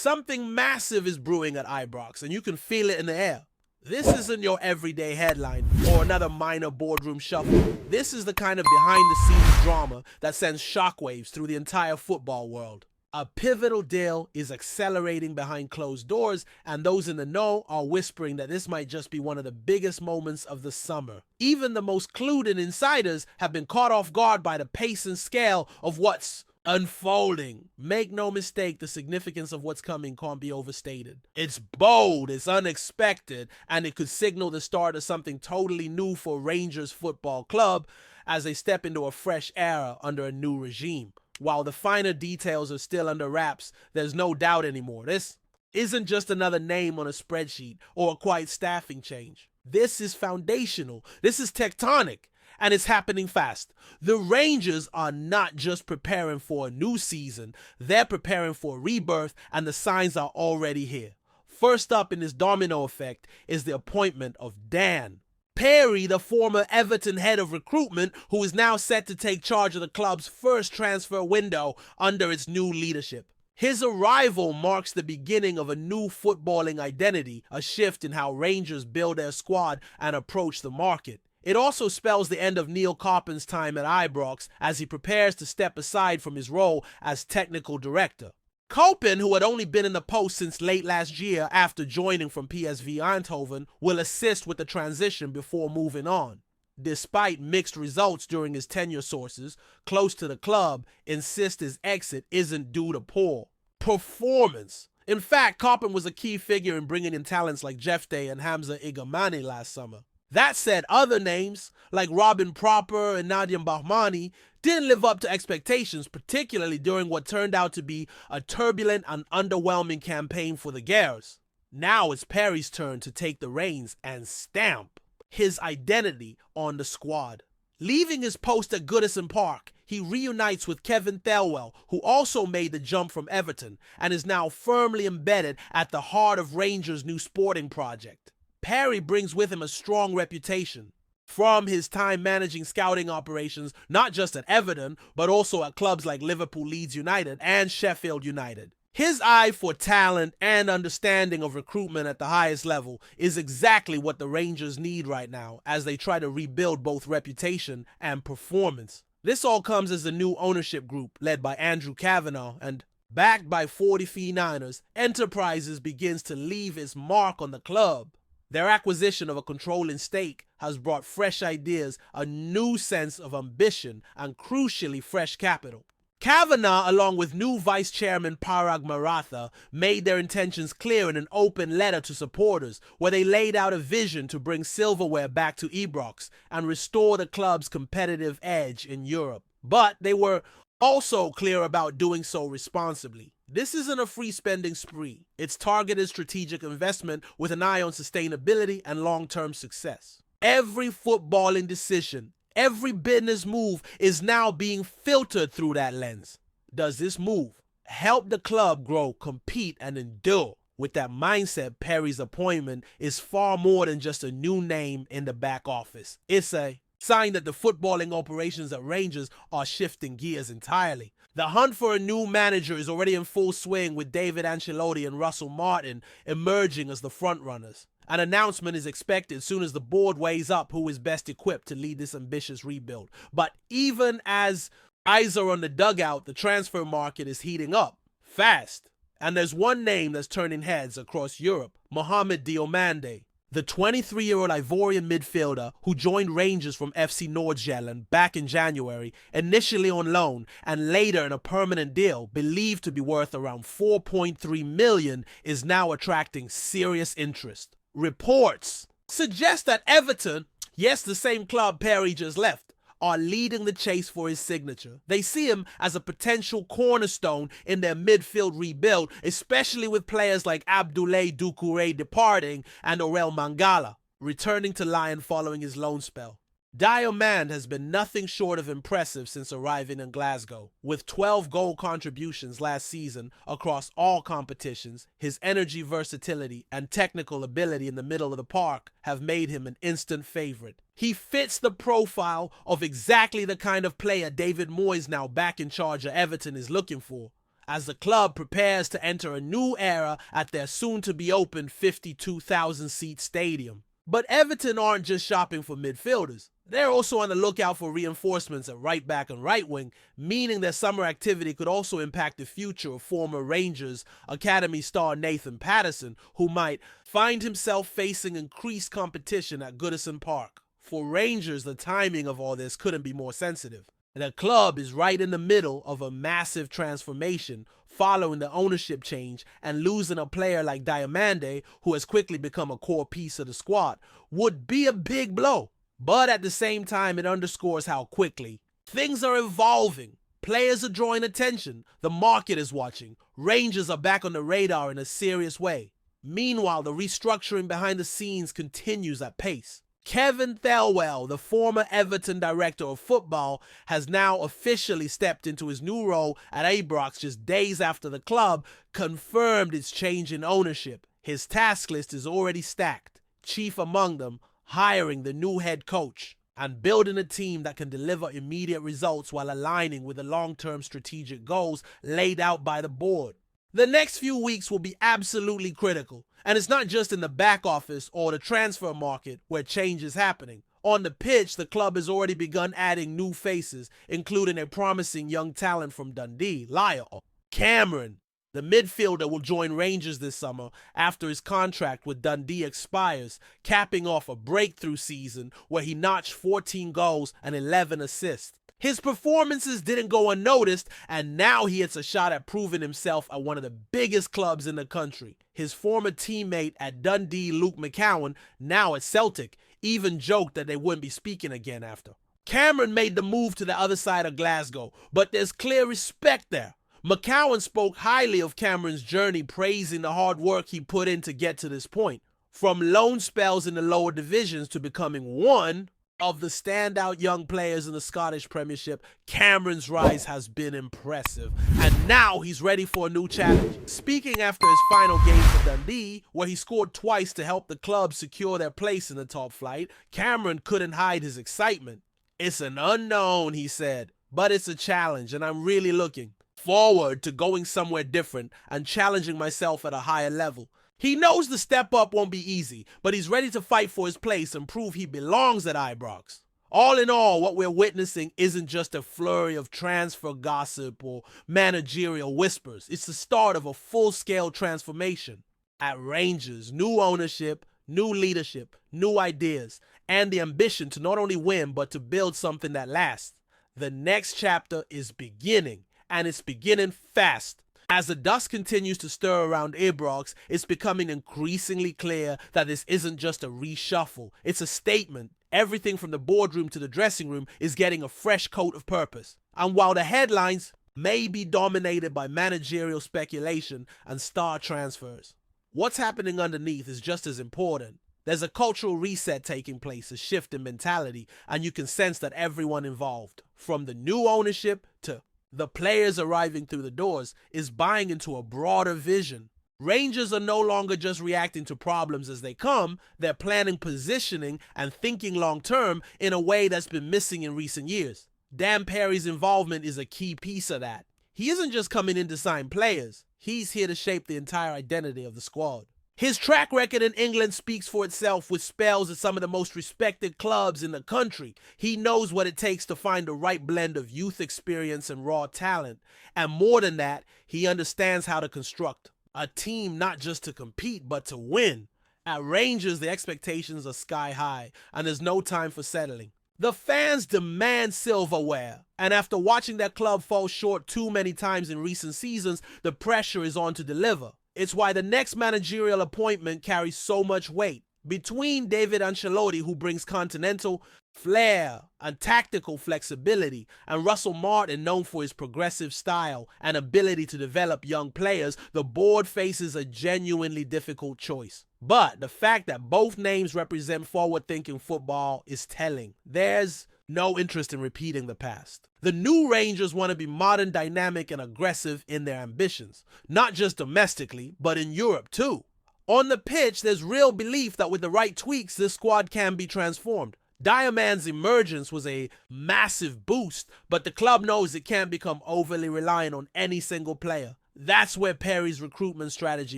Something massive is brewing at Ibrox, and you can feel it in the air. This isn't your everyday headline or another minor boardroom shuffle. This is the kind of behind-the-scenes drama that sends shockwaves through the entire football world. A pivotal deal is accelerating behind closed doors, and those in the know are whispering that this might just be one of the biggest moments of the summer. Even the most clued-in insiders have been caught off guard by the pace and scale of what's unfolding. Make no mistake, the significance of what's coming can't be overstated. It's bold, it's unexpected, and it could signal the start of something totally new for Rangers Football Club as they step into a fresh era under a new regime. While the finer details are still under wraps, there's no doubt anymore. This isn't just another name on a spreadsheet or a quiet staffing change. This is foundational. This is tectonic. And it's happening fast. The Rangers are not just preparing for a new season, they're preparing for a rebirth, and the signs are already here. First up in this domino effect is the appointment of Dan Perry, the former Everton head of recruitment, who is now set to take charge of the club's first transfer window under its new leadership. His arrival marks the beginning of a new footballing identity, a shift in how Rangers build their squad and approach the market. It also spells the end of Neil Coppin's time at Ibrox as he prepares to step aside from his role as technical director. Coppin, who had only been in the post since late last year after joining from PSV Eindhoven, will assist with the transition before moving on. Despite mixed results during his tenure, sources close to the club insist his exit isn't due to poor performance. In fact, Coppin was a key figure in bringing in talents like Jefte and Hamza Igamani last summer. That said, other names like Robin Proper and Nadim Bahmani didn't live up to expectations, particularly during what turned out to be a turbulent and underwhelming campaign for the Gers. Now it's Perry's turn to take the reins and stamp his identity on the squad. Leaving his post at Goodison Park, he reunites with Kevin Thelwell, who also made the jump from Everton and is now firmly embedded at the heart of Rangers' new sporting project. Perry brings with him a strong reputation from his time managing scouting operations, not just at Everton, but also at clubs like Liverpool, Leeds United, and Sheffield United. His eye for talent and understanding of recruitment at the highest level is exactly what the Rangers need right now as they try to rebuild both reputation and performance. This all comes as the new ownership group, led by Andrew Kavanagh and backed by 49ers, Enterprises begins to leave its mark on the club. Their acquisition of a controlling stake has brought fresh ideas, a new sense of ambition, and crucially fresh capital. Kavanagh, along with new Vice Chairman Parag Maratha, made their intentions clear in an open letter to supporters, where they laid out a vision to bring silverware back to Ibrox and restore the club's competitive edge in Europe. But they were also clear about doing so responsibly. This isn't a free spending spree. It's targeted strategic investment with an eye on sustainability and long-term success. Every footballing decision, every business move is now being filtered through that lens. Does this move help the club grow, compete, and endure? With that mindset, Perry's appointment is far more than just a new name in the back office. It's a sign that the footballing operations at Rangers are shifting gears entirely. The hunt for a new manager is already in full swing, with David Ancelotti and Russell Martin emerging as the frontrunners. An announcement is expected soon as the board weighs up who is best equipped to lead this ambitious rebuild. But even as eyes are on the dugout, the transfer market is heating up fast. And there's one name that's turning heads across Europe: Mohamed Diomande. The 23-year-old Ivorian midfielder who joined Rangers from FC Noord-Zeeland back in January, initially on loan and later in a permanent deal believed to be worth around $4.3 million, is now attracting serious interest. Reports suggest that Everton, yes, the same club Perry just left, are leading the chase for his signature. They see him as a potential cornerstone in their midfield rebuild, especially with players like Abdoulaye Doucouré departing and Aurel Mangala returning to Lyon following his loan spell. Diomande has been nothing short of impressive since arriving in Glasgow. With 12 goal contributions last season across all competitions, his energy, versatility, and technical ability in the middle of the park have made him an instant favorite. He fits the profile of exactly the kind of player David Moyes, now back in charge of Everton, is looking for. as the club prepares to enter a new era at their soon-to-be-open 52,000-seat stadium. But Everton aren't just shopping for midfielders. They're also on the lookout for reinforcements at right back and right wing, meaning their summer activity could also impact the future of former Rangers academy star Nathan Patterson, who might find himself facing increased competition at Goodison Park. For Rangers, the timing of all this couldn't be more sensitive. The club is right in the middle of a massive transformation following the ownership change, and losing a player like Diamande, who has quickly become a core piece of the squad, would be a big blow. But at the same time, it underscores how quickly things are evolving. Players are drawing attention. The market is watching. Rangers are back on the radar in a serious way. Meanwhile, the restructuring behind the scenes continues at pace. Kevin Thelwell, the former Everton director of football, has now officially stepped into his new role at Ibrox just days after the club confirmed its change in ownership. His task list is already stacked, chief among them hiring the new head coach and building a team that can deliver immediate results while aligning with the long-term strategic goals laid out by the board. The next few weeks will be absolutely critical, and it's not just in the back office or the transfer market where change is happening. On the pitch, the club has already begun adding new faces, including a promising young talent from Dundee, Lyle. Cameron, the midfielder, will join Rangers this summer after his contract with Dundee expires, capping off a breakthrough season where he notched 14 goals and 11 assists. His performances didn't go unnoticed, and now he hits a shot at proving himself at one of the biggest clubs in the country. His former teammate at Dundee, Luke McLean, now at Celtic, even joked that they wouldn't be speaking again after. Cameron made the move to the other side of Glasgow, but there's clear respect there. McLean spoke highly of Cameron's journey, praising the hard work he put in to get to this point. From loan spells in the lower divisions to becoming one of the standout young players in the Scottish Premiership, Cameron's rise has been impressive, and now he's ready for a new challenge. Speaking after his final game for Dundee, where he scored twice to help the club secure their place in the top flight, Cameron couldn't hide his excitement. "It's an unknown," he said, "but it's a challenge, and I'm really looking forward to going somewhere different and challenging myself at a higher level." He knows the step up won't be easy, but he's ready to fight for his place and prove he belongs at Ibrox. All in all, what we're witnessing isn't just a flurry of transfer gossip or managerial whispers. It's the start of a full-scale transformation. At Rangers, new ownership, new leadership, new ideas, and the ambition to not only win, but to build something that lasts. The next chapter is beginning, and it's beginning fast. As the dust continues to stir around Ibrox, it's becoming increasingly clear that this isn't just a reshuffle. It's a statement. Everything from the boardroom to the dressing room is getting a fresh coat of purpose. And while the headlines may be dominated by managerial speculation and star transfers, what's happening underneath is just as important. There's a cultural reset taking place, a shift in mentality, and you can sense that everyone involved, from the new ownership to the players arriving through the doors, is buying into a broader vision. Rangers are no longer just reacting to problems as they come, they're planning, positioning, and thinking long-term in a way that's been missing in recent years. Dan Perry's involvement is a key piece of that. He isn't just coming in to sign players, he's here to shape the entire identity of the squad. His track record in England speaks for itself, with spells at some of the most respected clubs in the country. He knows what it takes to find the right blend of youth experience and raw talent. And more than that, he understands how to construct a team not just to compete, but to win. At Rangers, the expectations are sky high, and there's no time for settling. The fans demand silverware, and after watching their club fall short too many times in recent seasons, the pressure is on to deliver. It's why the next managerial appointment carries so much weight. Between David Ancelotti, who brings continental flair and tactical flexibility, and Russell Martin, known for his progressive style and ability to develop young players, the board faces a genuinely difficult choice. But the fact that both names represent forward-thinking football is telling. There's no interest in repeating the past. The new Rangers want to be modern, dynamic, and aggressive in their ambitions, not just domestically, but in Europe too. On the pitch, there's real belief that with the right tweaks, this squad can be transformed. Diamand's emergence was a massive boost, but the club knows it can't become overly reliant on any single player. That's where Perry's recruitment strategy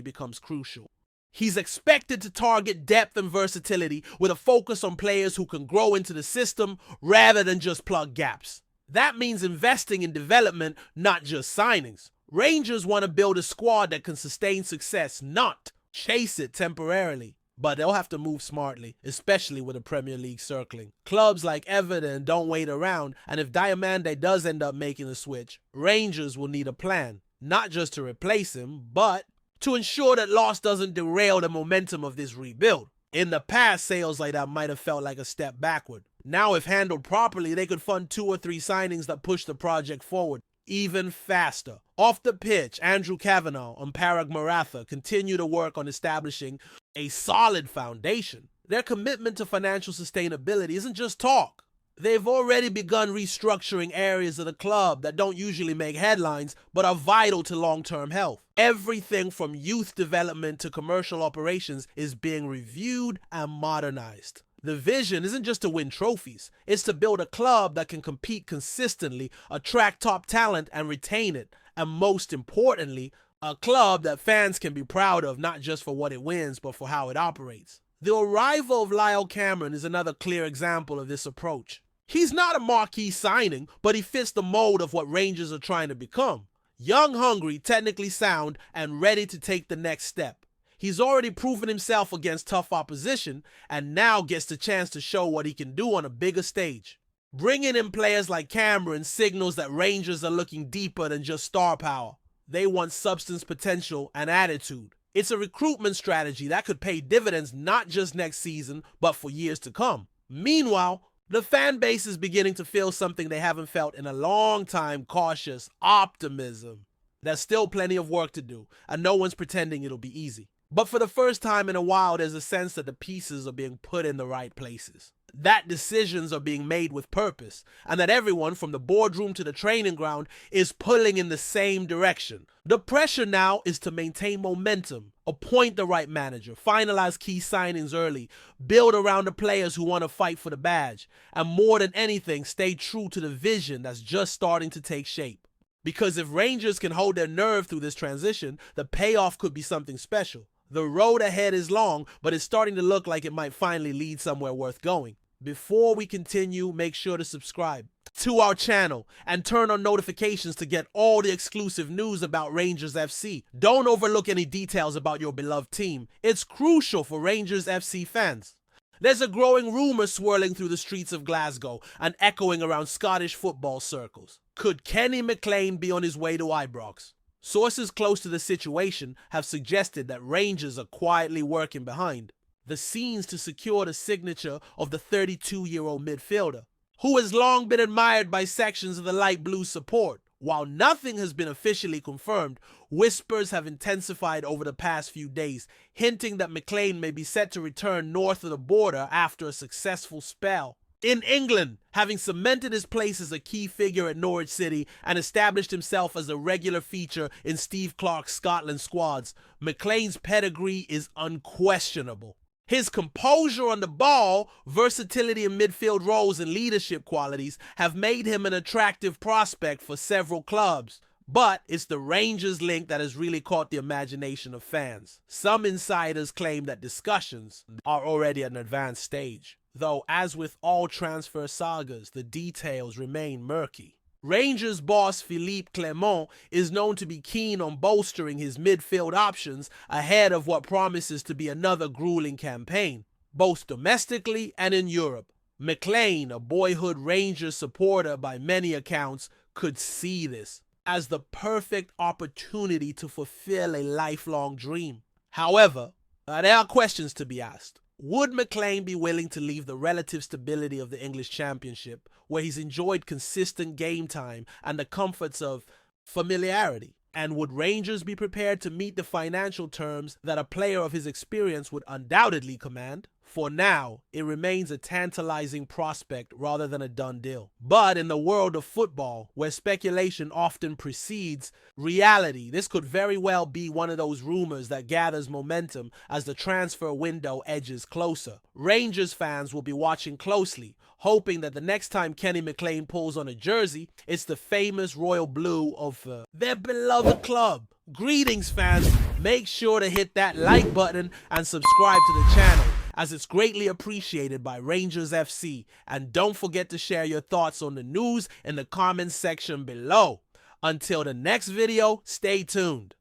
becomes crucial. He's expected to target depth and versatility with a focus on players who can grow into the system rather than just plug gaps. That means investing in development, not just signings. Rangers want to build a squad that can sustain success, not chase it temporarily. But they'll have to move smartly, especially with the Premier League circling. Clubs like Everton don't wait around, and if Diamande does end up making the switch, Rangers will need a plan, not just to replace him, but to ensure that loss doesn't derail the momentum of this rebuild. In the past, sales like that might have felt like a step backward. Now, if handled properly, they could fund 2 or 3 signings that push the project forward even faster. Off the pitch, Andrew Kavanagh and Parag Maratha continue to work on establishing a solid foundation. Their commitment to financial sustainability isn't just talk. They've already begun restructuring areas of the club that don't usually make headlines but are vital to long-term health. Everything from youth development to commercial operations is being reviewed and modernized. The vision isn't just to win trophies, it's to build a club that can compete consistently, attract top talent and retain it, and most importantly, a club that fans can be proud of not just for what it wins but for how it operates. The arrival of Lyle Cameron is another clear example of this approach. He's not a marquee signing, but he fits the mold of what Rangers are trying to become. Young, hungry, technically sound, and ready to take the next step. He's already proven himself against tough opposition and now gets the chance to show what he can do on a bigger stage. Bringing in players like Cameron signals that Rangers are looking deeper than just star power. They want substance, potential, and attitude. It's a recruitment strategy that could pay dividends not just next season, but for years to come. Meanwhile, the fan base is beginning to feel something they haven't felt in a long time: cautious optimism. There's still plenty of work to do, and no one's pretending it'll be easy. But for the first time in a while, there's a sense that the pieces are being put in the right places. That decisions are being made with purpose, and that everyone from the boardroom to the training ground is pulling in the same direction. The pressure now is to maintain momentum, appoint the right manager, finalize key signings early, build around the players who want to fight for the badge, and more than anything, stay true to the vision that's just starting to take shape. Because if Rangers can hold their nerve through this transition, the payoff could be something special. The road ahead is long, but it's starting to look like it might finally lead somewhere worth going. Before we continue, make sure to subscribe to our channel and turn on notifications to get all the exclusive news about Rangers FC. Don't overlook any details about your beloved team. It's crucial for Rangers FC fans. There's a growing rumor swirling through the streets of Glasgow and echoing around Scottish football circles. Could Kenny McLean be on his way to Ibrox? Sources close to the situation have suggested that Rangers are quietly working behind the scenes to secure the signature of the 32-year-old midfielder, who has long been admired by sections of the light blue support. While nothing has been officially confirmed, whispers have intensified over the past few days, hinting that McLean may be set to return north of the border after a successful spell in England, having cemented his place as a key figure at Norwich City and established himself as a regular feature in Steve Clarke's Scotland squads. McLean's pedigree is unquestionable. His composure on the ball, versatility in midfield roles, and leadership qualities have made him an attractive prospect for several clubs. But it's the Rangers link that has really caught the imagination of fans. Some insiders claim that discussions are already at an advanced stage, though as with all transfer sagas, the details remain murky. Rangers boss Philippe Clement is known to be keen on bolstering his midfield options ahead of what promises to be another grueling campaign, both domestically and in Europe. McLean, a boyhood Rangers supporter by many accounts, could see this as the perfect opportunity to fulfill a lifelong dream. However, there are questions to be asked. Would McLean be willing to leave the relative stability of the English Championship, where he's enjoyed consistent game time and the comforts of familiarity? And would Rangers be prepared to meet the financial terms that a player of his experience would undoubtedly command? For now, it remains a tantalizing prospect rather than a done deal. But in the world of football, where speculation often precedes reality, this could very well be one of those rumors that gathers momentum as the transfer window edges closer. Rangers fans will be watching closely, hoping that the next time Kenny McLean pulls on a jersey, it's the famous royal blue of their beloved club. Greetings, fans. Make sure to hit that like button and subscribe to the channel, as it's greatly appreciated by Rangers FC. And don't forget to share your thoughts on the news in the comments section below. Until the next video, stay tuned.